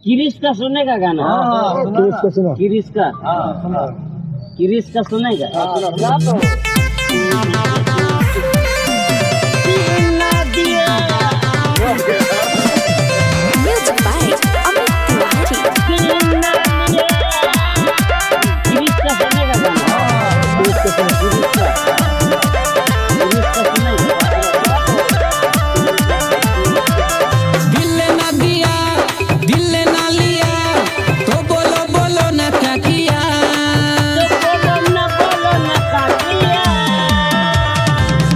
किरिश का सुनने का गाना। किरिश का सुना। किरिश का सुना। किरिश का सुनेगा। सुना तो Music by Amit Tiwari. किरिश का सुनेगा गाना। किरिश का सुना। किरिश का सुनेगा। दिल ना दिया दिल ना लिया तो बोलो बोलो ना क्या किया। बोलो ना काटिया।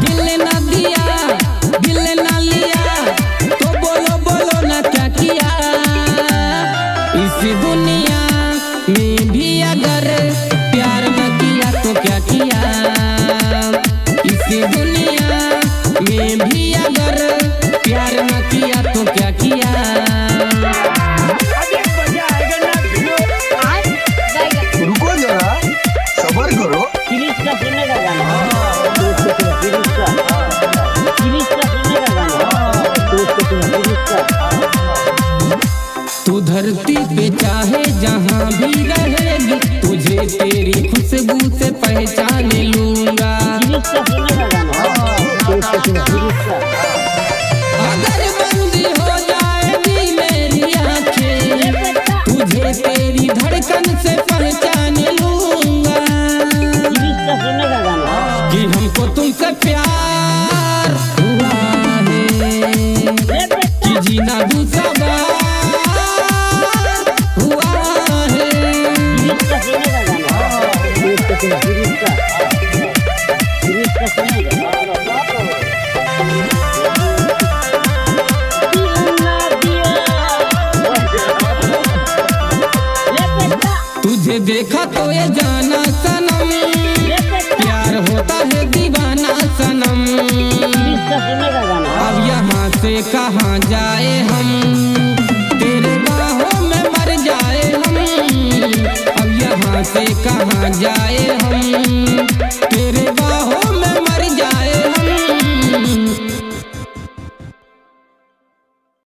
दिल ना दिया दिल ना लिया तो बोलो बोलो ना क्या किया। इस दुनिया में भी अगर प्यार न किया तो क्या किया। इस दुनिया में भी अगर प्यार न किया तो क्या किया। रुको जरा, सबर करो। किरिश का सुनेगा गाना। किरिश का सुना। किरिश का सुनेगा गाना। किरिश का तू धरती पे चाहे जहाँ भी रहेगी तुझे तेरी खुशबू से पहचान लूंगा। किरिश का सुनेगा गाना। किरिश का सुना। किरिश का अगर बंदी हो जाएगी मेरी आंखें तुझे तेरी धड़कन से पहचान लूंगा। किरिश का सुनेगा गाना। कि हमको तुमसे प्यार हुआ है कि जीना दूसरा हुआ है। किरिश का सुनेगा गाना। किरिश का सुना। किरिश का सुनेगा। तुझे देखा तो ये जाना सनम प्यार होता है दीवाना सनम। किरिश का सुनेगा गाना। अब यहाँ से कहाँ जाए